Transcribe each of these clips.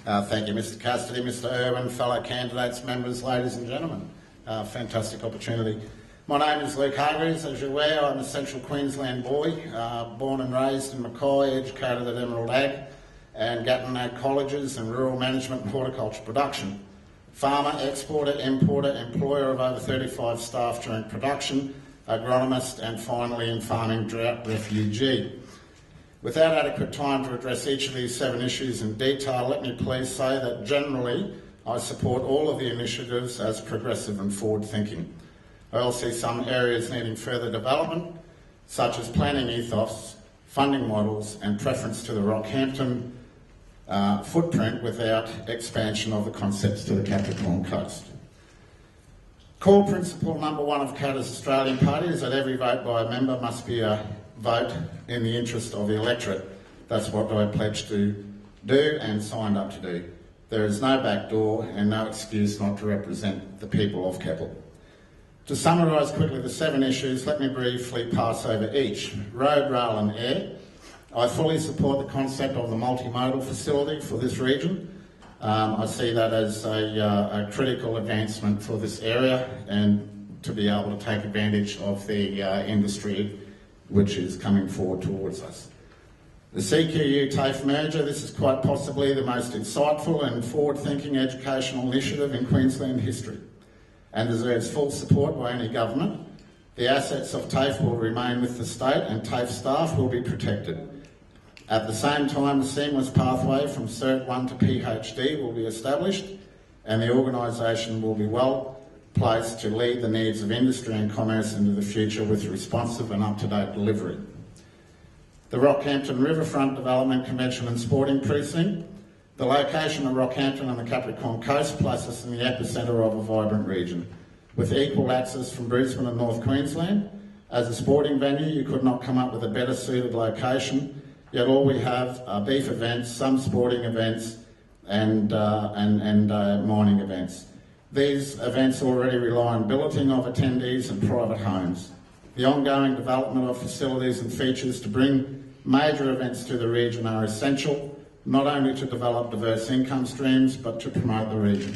Thank you, Mr Cassidy, Mr Irwin, fellow candidates, members, ladies and gentlemen. Fantastic opportunity. My name is Luke Hargreaves. As you're aware, I'm a Central Queensland boy, born and raised in Mackay, educated at Emerald Ag and Gatton Ag colleges and rural management and horticulture production. Farmer, exporter, importer, employer of over 35 staff during production, agronomist and finally in farming drought refugee. Without adequate time to address each of these 7 issues in detail, let me please say that generally I support all of the initiatives as progressive and forward-thinking. I also see some areas needing further development, such as planning ethos, funding models and preference to the Rockhampton footprint without expansion of the concepts to the Capricorn Coast. Core principle number 1 of KAP's Australian Party is that every vote by a member must be a vote in the interest of the electorate. That's what I pledged to do and signed up to do. There is no backdoor and no excuse not to represent the people of Keppel. To summarise quickly the 7 issues, let me briefly pass over each. Road, rail and air. I fully support the concept of the multimodal facility for this region. I see that as a critical advancement for this area and to be able to take advantage of the industry which is coming forward towards us. The CQU-TAFE merger, this is quite possibly the most insightful and forward-thinking educational initiative in Queensland history and deserves full support by any government. The assets of TAFE will remain with the state and TAFE staff will be protected. At the same time, a seamless pathway from Cert 1 to PhD will be established and the organisation will be well placed to lead the needs of industry and commerce into the future with responsive and up-to-date delivery. The Rockhampton Riverfront Development Convention and Sporting Precinct. The location of Rockhampton on the Capricorn Coast places us in the epicentre of a vibrant region, with equal access from Brisbane and North Queensland. As a sporting venue, you could not come up with a better suited location, yet all we have are beef events, some sporting events and mining events. These events already rely on billeting of attendees and private homes. The ongoing development of facilities and features to bring major events to the region are essential, not only to develop diverse income streams, but to promote the region.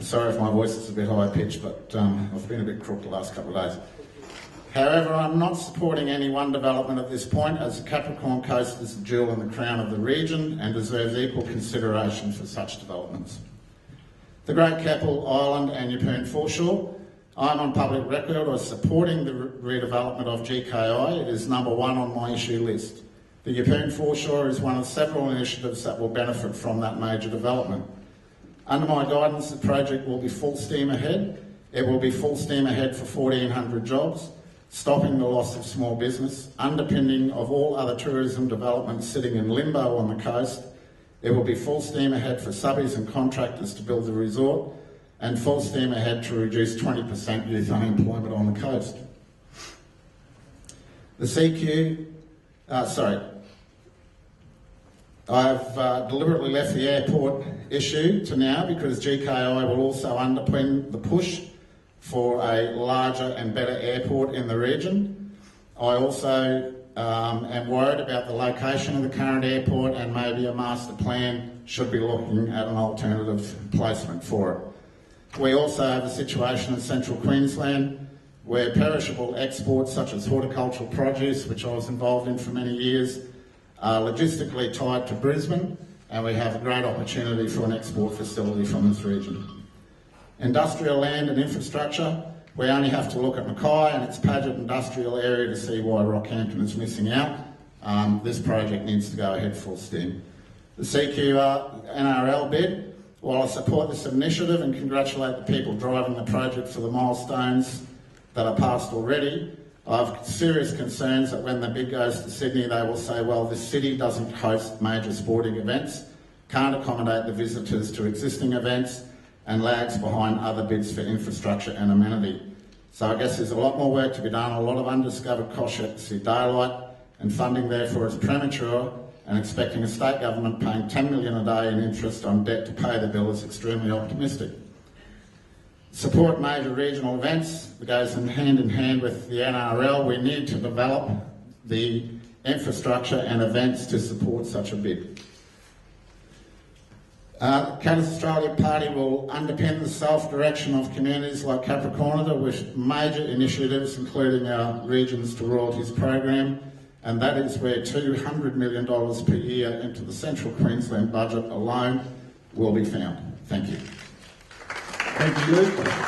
Sorry if my voice is a bit high-pitched, but I've been a bit crook the last couple of days. However, I'm not supporting any one development at this point, as the Capricorn Coast is the jewel in the crown of the region and deserves equal consideration for such developments. The Great Keppel Island and Yeppoon Foreshore. I'm on public record as supporting the redevelopment of GKI. It is number 1 on my issue list. The Yeppoon Foreshore is one of several initiatives that will benefit from that major development. Under my guidance, the project will be full steam ahead. It will be full steam ahead for 1,400 jobs, stopping the loss of small business, underpinning of all other tourism developments sitting in limbo on the coast. It will be full steam ahead for subbies and contractors to build the resort, and full steam ahead to reduce 20% youth unemployment on the coast. The I've deliberately left the airport issue to now because GKI will also underpin the push for a larger and better airport in the region. I also am worried about the location of the current airport and maybe a master plan should be looking at an alternative placement for it. We also have a situation in Central Queensland where perishable exports such as horticultural produce, which I was involved in for many years, are logistically tied to Brisbane, and we have a great opportunity for an export facility from this region. Industrial land and infrastructure, we only have to look at Mackay and its Paget industrial area to see why Rockhampton is missing out. This project needs to go ahead full steam. The CQR NRL bid, while I support this initiative and congratulate the people driving the project for the milestones that are passed already, I have serious concerns that when the bid goes to Sydney, they will say, well, this city doesn't host major sporting events, can't accommodate the visitors to existing events, and lags behind other bids for infrastructure and amenity. So I guess there's a lot more work to be done, a lot of undiscovered costs yet to see daylight, and funding therefore is premature, and expecting a state government paying $10 million a day in interest on debt to pay the bill is extremely optimistic. Support major regional events. It goes hand in hand with the NRL. We need to develop the infrastructure and events to support such a bid. The Caddies Australia Party will underpin the self-direction of communities like Capricornida with major initiatives, including our Regions to Royalties program, and that is where $200 million per year into the Central Queensland budget alone will be found. Thank you. Thank you, Luke.